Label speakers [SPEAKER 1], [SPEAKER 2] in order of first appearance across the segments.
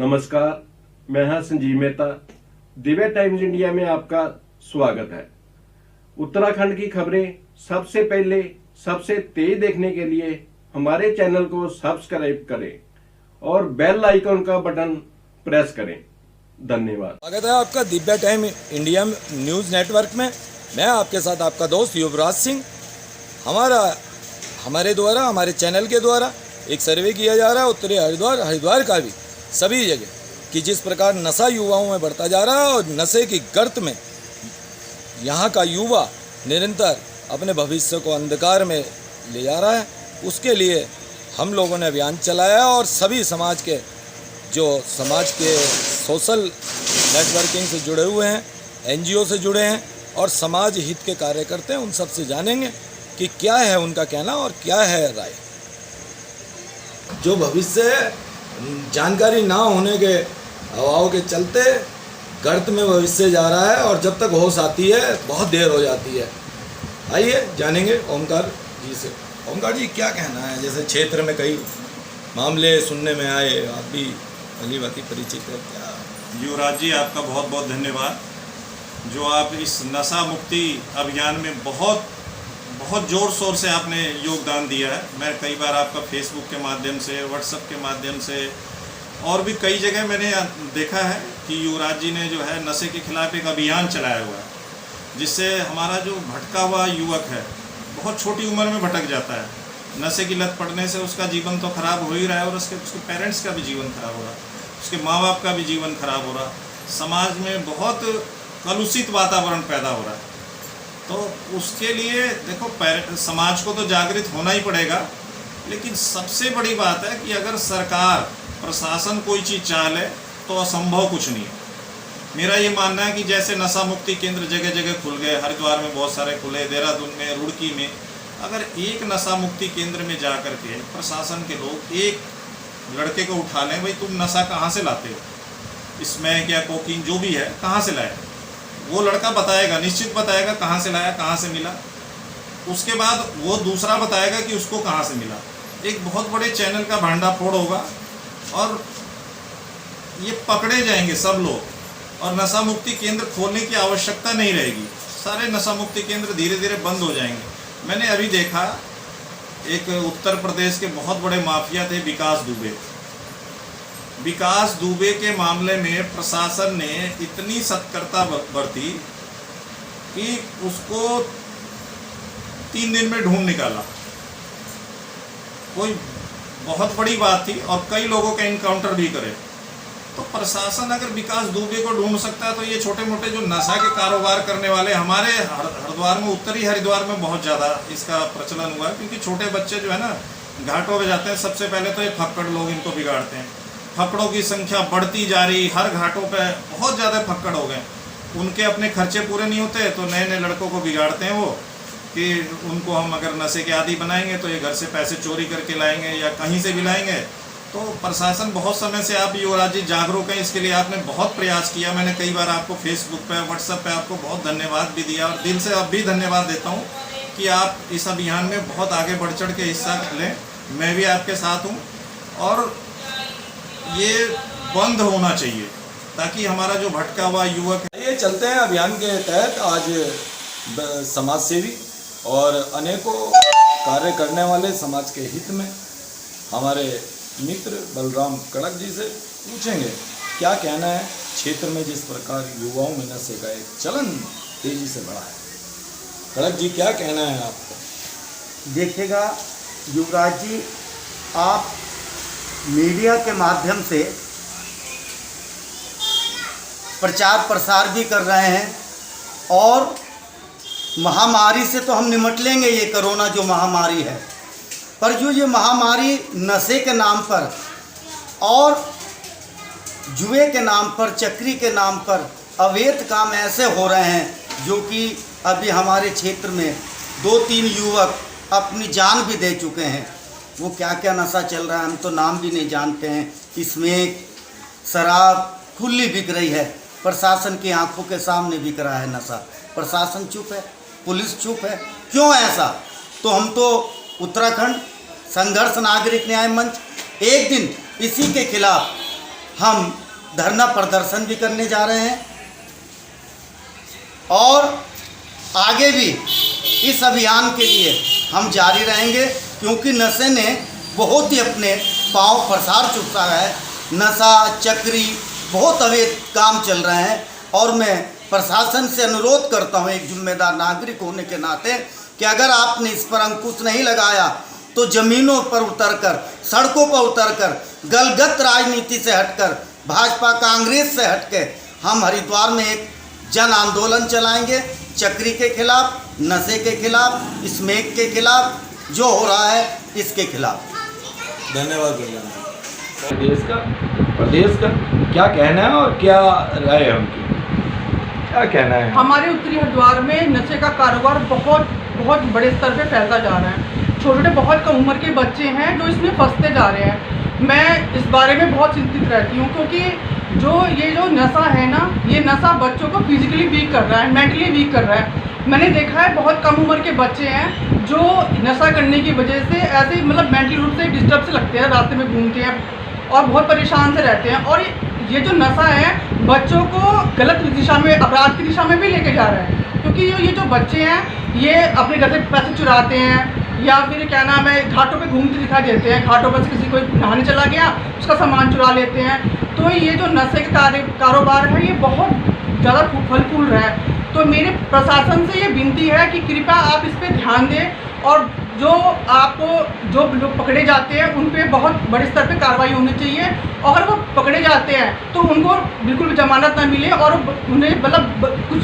[SPEAKER 1] नमस्कार, मैं हाँ संजीव मेहता। दिव्य टाइम्स इंडिया में आपका स्वागत है। उत्तराखंड की खबरें सबसे पहले सबसे तेज देखने के लिए हमारे चैनल को सब्सक्राइब करें और बेल आइकन का बटन प्रेस करें। धन्यवाद।
[SPEAKER 2] स्वागत है आपका Divya time India news network में। मैं आपके साथ आपका दोस्त युवराज सिंह। हमारे द्वारा हमारे चैनल के द्वारा एक सर्वे किया जा रहा है उत्तरी हरिद्वार का भी सभी जगह कि जिस प्रकार नशा युवाओं में बढ़ता जा रहा है और नशे की गर्त में यहाँ का युवा निरंतर अपने भविष्य को अंधकार में ले जा रहा है, उसके लिए हम लोगों ने अभियान चलाया और सभी समाज के सोशल नेटवर्किंग से जुड़े हुए हैं, एनजीओ से जुड़े हैं और समाज हित के कार्य करते हैं, उन सब से जानेंगे कि क्या है उनका कहना और क्या है राय। जो भविष्य जानकारी ना होने के अभाव के चलते गर्त में भविष्य जा रहा है और जब तक होश आती है बहुत देर हो जाती है। आइए जानेंगे ओमकार जी से। ओमकार जी, क्या कहना है? जैसे क्षेत्र में कई मामले सुनने में आए, आप भी भली भांति परिचित है। क्या
[SPEAKER 3] युवराज जी, आपका बहुत बहुत धन्यवाद जो आप इस नशा मुक्ति अभियान में बहुत ज़ोर शोर से आपने योगदान दिया है। मैं कई बार आपका फेसबुक के माध्यम से, व्हाट्सएप के माध्यम से और भी कई जगह मैंने देखा है कि युवराज जी ने जो है नशे के खिलाफ एक अभियान चलाया हुआ है, जिससे हमारा जो भटका हुआ युवक है बहुत छोटी उम्र में भटक जाता है। नशे की लत पड़ने से उसका जीवन तो खराब हो ही रहा है और उसके पेरेंट्स का भी जीवन खराब हो रहा है, उसके माँ बाप का भी जीवन खराब हो रहा, समाज में बहुत कलुषित वातावरण पैदा हो रहा है। तो उसके लिए देखो, समाज को तो जागृत होना ही पड़ेगा, लेकिन सबसे बड़ी बात है कि अगर सरकार प्रशासन कोई चीज़ चाह ले तो असंभव कुछ नहीं है। मेरा ये मानना है कि जैसे नशा मुक्ति केंद्र जगह जगह खुल गए, हरिद्वार में बहुत सारे खुले, देहरादून में, रुड़की में, अगर एक नशा मुक्ति केंद्र में जा कर के प्रशासन के लोग एक लड़के को उठा लें, भाई तुम नशा कहाँ से लाते हो, स्मैक या कोकीन जो भी है कहाँ से लाए, वो लड़का बताएगा, निश्चित बताएगा कहाँ से लाया, कहाँ से मिला। उसके बाद वो दूसरा बताएगा कि उसको कहाँ से मिला। एक बहुत बड़े चैनल का भांडाफोड़ होगा और ये पकड़े जाएंगे सब लोग और नशा मुक्ति केंद्र खोलने की आवश्यकता नहीं रहेगी। सारे नशा मुक्ति केंद्र धीरे धीरे बंद हो जाएंगे। मैंने अभी देखा एक उत्तर प्रदेश के बहुत बड़े माफिया थे विकास दुबे के मामले में प्रशासन ने इतनी सतर्कता बरती कि उसको 3 दिन में ढूंढ निकाला। कोई बहुत बड़ी बात थी और कई लोगों का इनकाउंटर भी करे। तो प्रशासन अगर विकास दुबे को ढूंढ सकता है तो ये छोटे मोटे जो नशा के कारोबार करने वाले, हमारे हरिद्वार में, उत्तरी हरिद्वार में बहुत ज़्यादा इसका प्रचलन हुआ है, क्योंकि छोटे बच्चे जो है ना घाटों में जाते हैं, सबसे पहले तो ये फक्कड़ लोग इनको बिगाड़ते हैं। फक्कड़ों की संख्या बढ़ती जा रही, हर घाटों पे बहुत ज़्यादा फक्कड़ हो गए। उनके अपने खर्चे पूरे नहीं होते तो नए नए लड़कों को बिगाड़ते हैं वो कि उनको हम अगर नशे के आदी बनाएंगे तो ये घर से पैसे चोरी करके लाएंगे या कहीं से भी लाएंगे। तो प्रशासन बहुत समय से, आप युवराज जी जागरूक हैं, इसके लिए आपने बहुत प्रयास किया। मैंने कई बार आपको फेसबुक पे, व्हाट्सएप पे आपको बहुत धन्यवाद भी दिया और दिल से अब भी धन्यवाद देता हूँ कि आप इस अभियान में बहुत आगे बढ़ चढ़ के हिस्सा लें। मैं भी आपके साथ हूँ और ये बंद होना चाहिए ताकि हमारा जो भटका हुआ युवक है।
[SPEAKER 2] ये चलते हैं अभियान के तहत। आज समाज सेवी और अनेकों कार्य करने वाले समाज के हित में हमारे मित्र बलराम कड़क जी से पूछेंगे क्या कहना है क्षेत्र में जिस प्रकार युवाओं में नशे का एक चलन तेजी से बढ़ा है। कड़क जी, क्या कहना है आपका?
[SPEAKER 4] देखिएगा युवराज जी, आप मीडिया के माध्यम से प्रचार प्रसार भी कर रहे हैं और महामारी से तो हम निपट लेंगे, ये कोरोना जो महामारी है, पर जो ये महामारी नशे के नाम पर और जुए के नाम पर, चक्री के नाम पर अवैध काम ऐसे हो रहे हैं जो कि अभी हमारे क्षेत्र में 2-3 युवक अपनी जान भी दे चुके हैं। वो क्या क्या नशा चल रहा है हम तो नाम भी नहीं जानते हैं। इसमें शराब खुली बिक रही है, प्रशासन की आंखों के सामने बिक रहा है नशा। प्रशासन चुप है, पुलिस चुप है, क्यों ऐसा? तो हम तो उत्तराखंड संघर्ष नागरिक न्याय मंच एक दिन इसी के खिलाफ हम धरना प्रदर्शन भी करने जा रहे हैं और आगे भी इस अभियान के लिए हम जारी रहेंगे, क्योंकि नशे ने बहुत ही अपने पांव पसार चुका है। नशा चक्री बहुत अवैध काम चल रहे हैं और मैं प्रशासन से अनुरोध करता हूं एक जिम्मेदार नागरिक होने के नाते कि अगर आपने इस पर अंकुश नहीं लगाया तो ज़मीनों पर उतरकर, सड़कों पर उतरकर, गलगत राजनीति से हटकर, भाजपा कांग्रेस से हटके हम हरिद्वार में एक जन आंदोलन चलाएंगे, चक्री के खिलाफ, नशे के खिलाफ, स्मैक के खिलाफ, जो हो रहा है इसके खिलाफ।
[SPEAKER 2] धन्यवाद प्रदेश का क्या कहना है और क्या राय है उनकी, क्या कहना है?
[SPEAKER 5] हमारे उत्तरी हरिद्वार में नशे का कारोबार बहुत बहुत बड़े स्तर पे फैलता जा रहा है। छोटे छोटे बहुत कम उम्र के बच्चे हैं जो इसमें फंसते जा रहे हैं। मैं इस बारे में बहुत चिंतित रहती हूँ, क्योंकि ये जो नशा है ना, ये नशा बच्चों को फिजिकली वीक कर रहा है, मेंटली वीक कर रहा है। मैंने देखा है बहुत कम उम्र के बच्चे हैं जो नशा करने की वजह से ऐसे मतलब मेंटली रूप से डिस्टर्ब से लगते हैं, रास्ते में घूमते हैं और बहुत परेशान से रहते हैं। और ये जो नशा है बच्चों को गलत दिशा में, अपराध की दिशा में भी लेके जा रहा है, क्योंकि ये जो बच्चे हैं ये अपने घर से पैसे चुराते हैं या फिर क्या नाम है घाटों पे घूमते दिखाई देते हैं। घाटों पर से किसी कोई नहाने चला गया उसका सामान चुरा लेते हैं। तो ये जो नशे का कारोबार है ये बहुत ज़्यादा फल फूल रहा है। तो मेरे प्रशासन से ये विनती है कि कृपया आप इस पर ध्यान दें और जो लोग पकड़े जाते हैं उन पे बहुत बड़े स्तर पे कार्रवाई होनी चाहिए। और अगर वो पकड़े जाते हैं तो उनको बिल्कुल भी जमानत ना मिले और उन्हें मतलब कुछ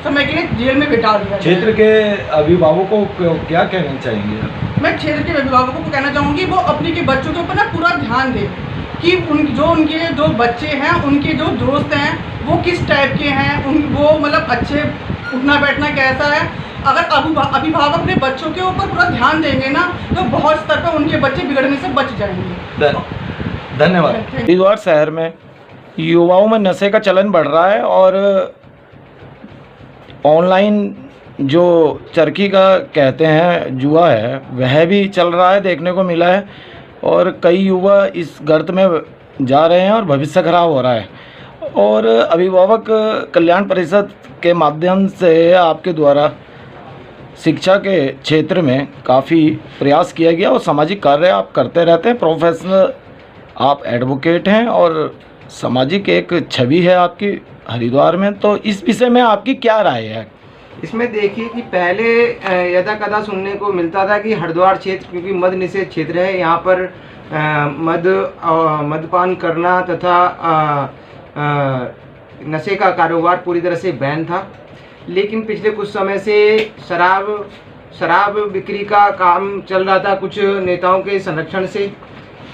[SPEAKER 5] समय के लिए जेल में बिठा दिया।
[SPEAKER 2] क्षेत्र के अभिभावकों को क्या कहना चाहेंगे?
[SPEAKER 5] मैं क्षेत्र के अभिभावकों को कहना चाहूँगी वो अपने के बच्चों के ऊपर ना पूरा ध्यान दें कि उनके जो बच्चे हैं, उनके जो दोस्त हैं वो किस टाइप के हैं, वो मतलब अच्छे उठना बैठना कैसा है। अगर अभिभावक अपने बच्चों के ऊपर पूरा ध्यान देंगे ना तो बहुत स्तर पर उनके बच्चे बिगड़ने से बच जाएंगे।
[SPEAKER 2] धन्यवाद। हरिद्वार शहर में युवाओं में नशे का चलन बढ़ रहा है और ऑनलाइन जो चरखी का कहते हैं जुआ है वह भी चल रहा है, देखने को मिला है और कई युवा इस गर्त में जा रहे हैं और भविष्य खराब हो रहा है। और अभिभावक कल्याण परिषद के माध्यम से आपके द्वारा शिक्षा के क्षेत्र में काफ़ी प्रयास किया गया और सामाजिक कार्य आप करते रहते हैं। प्रोफेशनल आप एडवोकेट हैं और सामाजिक एक छवि है आपकी हरिद्वार में, तो इस विषय में आपकी क्या राय है?
[SPEAKER 6] इसमें देखिए कि पहले यदा कदा सुनने को मिलता था कि हरिद्वार क्षेत्र क्योंकि मद निषेध क्षेत्र है, यहाँ पर मदपान करना तथा नशे का कारोबार पूरी तरह से बैन था। लेकिन पिछले कुछ समय से शराब बिक्री का काम चल रहा था कुछ नेताओं के संरक्षण से।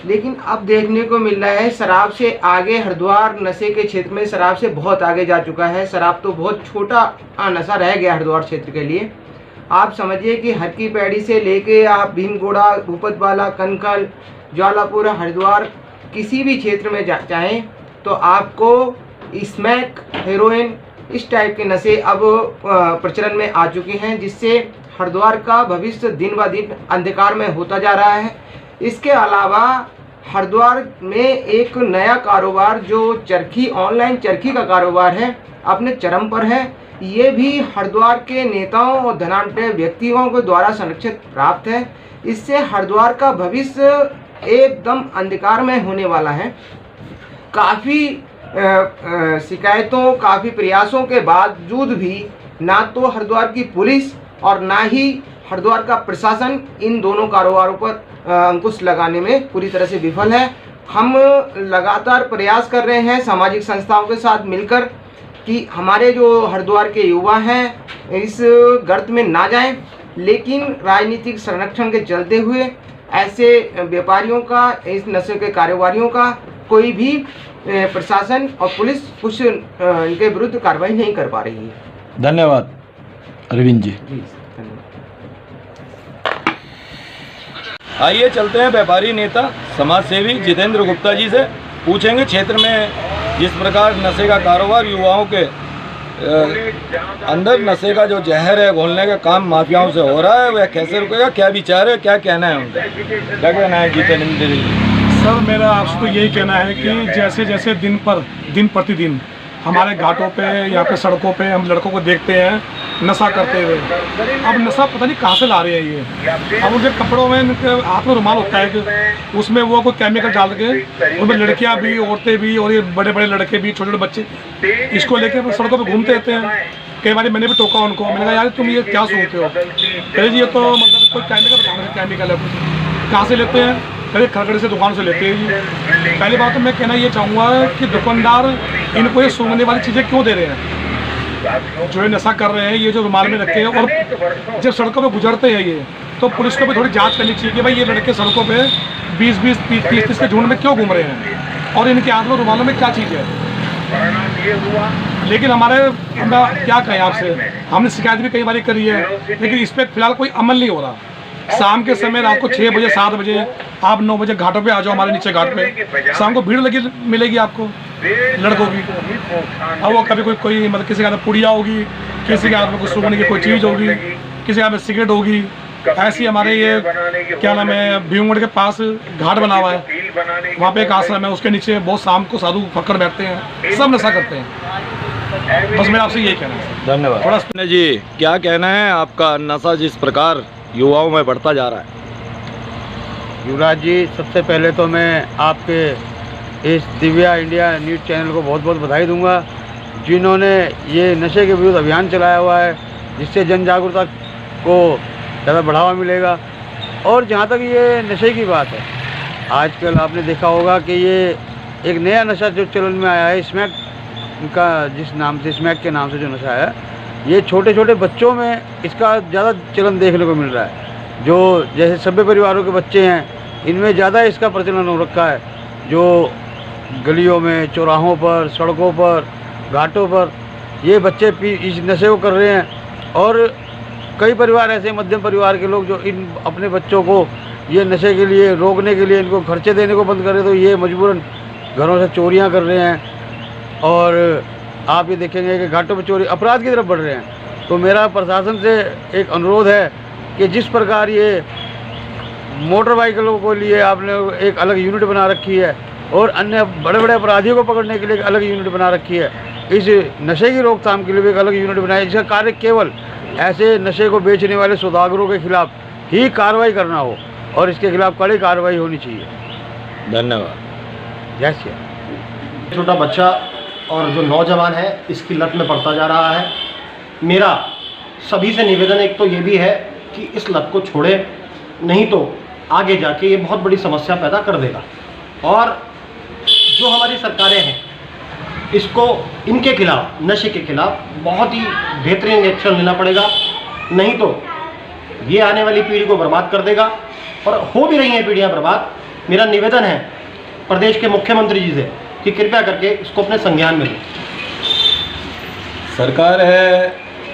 [SPEAKER 6] लेकिन अब देखने को मिल रहा है शराब से आगे हरिद्वार नशे के क्षेत्र में शराब से बहुत आगे जा चुका है। शराब तो बहुत छोटा नशा रह गया हरिद्वार क्षेत्र के लिए। आप समझिए कि हर की पैड़ी से लेके आप भीमगोड़ा, भूपतवाला, कनकल, ज्वालापुर, हरिद्वार किसी भी क्षेत्र में चाहें तो आपको स्मैक, हेरोइन इस टाइप के नशे अब प्रचलन में आ चुके हैं, जिससे हरिद्वार का भविष्य दिन ब दिन अंधकार में होता जा रहा है। इसके अलावा हरिद्वार में एक नया कारोबार जो चरखी, ऑनलाइन चरखी का कारोबार है, अपने चरम पर है। ये भी हरिद्वार के नेताओं और धनाढ्य व्यक्तियों के द्वारा संरक्षित प्राप्त है। इससे हरिद्वार का भविष्य एकदम अंधकार में होने वाला है। काफ़ी शिकायतों, काफ़ी प्रयासों के बावजूद भी ना तो हरिद्वार की पुलिस और ना ही हरिद्वार का प्रशासन इन दोनों कारोबारों पर अंकुश लगाने में पूरी तरह से विफल है। हम लगातार प्रयास कर रहे हैं सामाजिक संस्थाओं के साथ मिलकर कि हमारे जो हरिद्वार के युवा हैं इस गर्त में ना जाएं, लेकिन राजनीतिक संरक्षण के चलते हुए ऐसे व्यापारियों का, इस नशे के कारोबारियों का कोई भी प्रशासन और पुलिस कुछ इनके विरुद्ध कार्रवाई नहीं कर पा रही है।
[SPEAKER 2] धन्यवाद अरविंद जी। आइए चलते हैं व्यापारी नेता समाज सेवी जितेंद्र गुप्ता जी से, पूछेंगे क्षेत्र में जिस प्रकार नशे का कारोबार युवाओं के अंदर नशे का जो जहर है घोलने का काम माफियाओं से हो रहा है वह कैसे रुकेगा, क्या विचार है, क्या कहना है उनका, क्या कहना है जितेंद्र जी?
[SPEAKER 7] सर मेरा आपसे तो यही कहना है कि जैसे जैसे दिन प्रतिदिन हमारे घाटों पे यहाँ पे सड़कों पे हम लड़कों को देखते हैं नशा करते हुए। अब नशा पता नहीं कहाँ से ला रहे हैं ये। अब उनके कपड़ों में इनके हाथ में रुमाल होता है कि उसमें वो कोई केमिकल डाल के उनमें लड़कियाँ भी, औरतें भी और ये बड़े बड़े लड़के भी, छोटे छोटे बच्चे इसको लेके सड़कों पर घूमते रहते हैं। कई बार मैंने भी टोका उनको, मैंने कहा यार तुम ये क्या सोचते हो? कहे जी ये तो मतलब कोई केमिकल है, कुछ कहाँ से लेते हैं? कहीं खरगड़ से दुकान से लेते हैं जी। पहली बात तो मैं कहना ये चाहूँगा कि दुकानदार इनको ये सूंघने वाली चीज़ें क्यों दे रहे हैं? जो ये नशा कर रहे हैं, ये जो रुमाल में रखे हैं और जब सड़कों पे गुजरते हैं ये, तो पुलिस को भी थोड़ी जांच करनी चाहिए कि भाई ये लड़के सड़कों पे 20-20, 30-30 के झुंड में क्यों घूम रहे हैं और इनके हाथ में रुमालों में क्या चीज़ है। लेकिन हम क्या कहें आपसे, हमने शिकायत भी कई बार करी है, लेकिन इस पर फिलहाल कोई अमल नहीं हो रहा। शाम के समय रात को 6 बजे 7 बजे आप 9 बजे घाटों पे आ जाओ, हमारे नीचे घाट पे शाम को भीड़ लगी मिलेगी आपको लड़कों की। अब वो कभी कोई मतलब किसी के हाथ में पुड़िया होगी, किसी के हाथ में कुछ सूखने की कोई चीज़ होगी, किसी के हाथ में सिगरेट होगी। ऐसी हमारे ये क्या नाम है भीमगढ़ के पास घाट बना हुआ है, वहाँ पे एक आश्रम है, उसके नीचे बहुत शाम को साधु फक्कर बैठते हैं, सब नशा करते हैं। बस मेरा आपसे यही कहना है।
[SPEAKER 2] धन्यवाद।
[SPEAKER 7] थोड़ा
[SPEAKER 2] जी क्या कहना है आपका, नशा जिस प्रकार युवाओं में बढ़ता जा रहा है?
[SPEAKER 8] युवराज जी, सबसे पहले तो मैं आपके इस दिव्या इंडिया न्यूज़ चैनल को बहुत बहुत बधाई दूंगा, जिन्होंने ये नशे के विरुद्ध अभियान चलाया हुआ है, जिससे जन जागरूकता को ज़्यादा बढ़ावा मिलेगा। और जहाँ तक ये नशे की बात है, आजकल आपने देखा होगा कि ये एक नया नशा जो चलन में आया है, स्मैक का, जिस नाम से स्मैक के नाम से जो नशा है, ये छोटे छोटे बच्चों में इसका ज़्यादा चलन देखने को मिल रहा है। जो जैसे सभ्य परिवारों के बच्चे हैं, इनमें ज़्यादा इसका प्रचलन हो रखा है। जो गलियों में, चौराहों पर, सड़कों पर, घाटों पर ये बच्चे इस नशे को कर रहे हैं। और कई परिवार ऐसे मध्यम परिवार के लोग जो इन अपने बच्चों को ये नशे के लिए रोकने के लिए इनको खर्चे देने को बंद कर रहे, तो ये मजबूरन घरों से चोरियाँ कर रहे हैं। और आप ये देखेंगे कि घाटों पर चोरी अपराध की तरफ बढ़ रहे हैं। तो मेरा प्रशासन से एक अनुरोध है कि जिस प्रकार ये मोटर बाइकों को लिए आपने एक अलग यूनिट बना रखी है और अन्य बड़े बड़े अपराधियों को पकड़ने के लिए एक अलग यूनिट बना रखी है, इस नशे की रोकथाम के लिए भी एक अलग यूनिट बनाई, जिसका कार्य केवल ऐसे नशे को बेचने वाले सौदागरों के खिलाफ ही कार्रवाई करना हो और इसके खिलाफ कड़ी कार्रवाई होनी चाहिए।
[SPEAKER 2] धन्यवाद।
[SPEAKER 8] जय श्री राम।
[SPEAKER 9] छोटा बच्चा और जो नौजवान है इसकी लत में पड़ता जा रहा है। मेरा सभी से निवेदन एक तो ये भी है कि इस लत को छोड़े, नहीं तो आगे जाके ये बहुत बड़ी समस्या पैदा कर देगा। और जो हमारी सरकारें हैं, इसको इनके खिलाफ, नशे के खिलाफ बहुत ही बेहतरीन एक्शन लेना पड़ेगा, नहीं तो ये आने वाली पीढ़ी को बर्बाद कर देगा। और हो भी रही हैं पीढ़ियाँ बर्बाद। मेरा निवेदन है प्रदेश के मुख्यमंत्री जी से कि कृपया करके इसको अपने संज्ञान में लें।
[SPEAKER 2] सरकार है,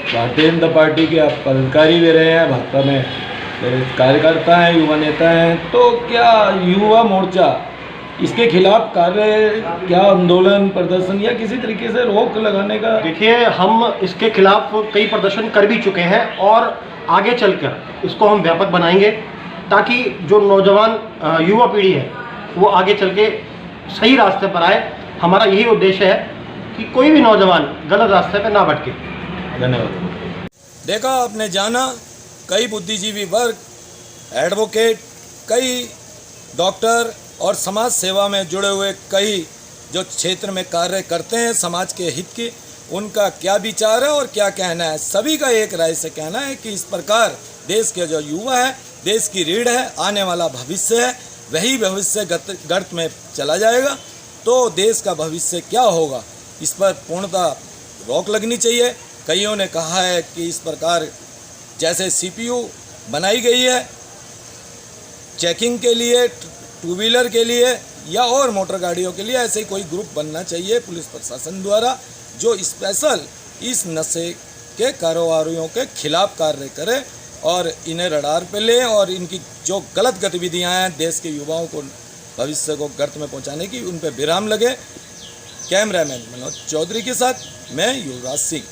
[SPEAKER 2] भारतीय जनता पार्टी के आप पदाधिकारी भी रहे हैं, भाजपा में कार्यकर्ता हैं, युवा नेता हैं, तो क्या युवा मोर्चा इसके खिलाफ कार्य, क्या आंदोलन, प्रदर्शन या किसी तरीके से रोक लगाने का?
[SPEAKER 9] देखिए, हम इसके खिलाफ कई प्रदर्शन कर भी चुके हैं और आगे चलकर इसको हम व्यापक बनाएंगे, ताकि जो नौजवान युवा पीढ़ी है वो आगे चल के सही रास्ते पर आए। हमारा यही उद्देश्य है कि कोई भी नौजवान गलत रास्ते पर ना भटके।
[SPEAKER 2] धन्यवाद। देखा आपने, जाना कई बुद्धिजीवी वर्ग, एडवोकेट, कई डॉक्टर और समाज सेवा में जुड़े हुए कई जो क्षेत्र में कार्य करते हैं समाज के हित की, उनका क्या विचार है और क्या कहना है। सभी का एक राय से कहना है कि इस प्रकार देश के जो युवा है, देश की रीढ़ है, आने वाला भविष्य है, वही भविष्य गर्त में चला जाएगा। तो देश का भविष्य क्या होगा, इस पर पूर्णतः रोक लगनी चाहिए। कईयों ने कहा है कि इस प्रकार जैसे CPU बनाई गई है चेकिंग के लिए, टू व्हीलर के लिए या और मोटर गाड़ियों के लिए, ऐसे कोई ग्रुप बनना चाहिए पुलिस प्रशासन द्वारा, जो स्पेशल इस नशे के कारोबारियों के खिलाफ कार्य करे और इन्हें रडार पे ले और इनकी जो गलत गतिविधियां हैं देश के युवाओं को भविष्य को गर्त में पहुंचाने की, उन पे विराम लगे। कैमरामैन मनोज चौधरी के साथ मैं युवराज सिंह।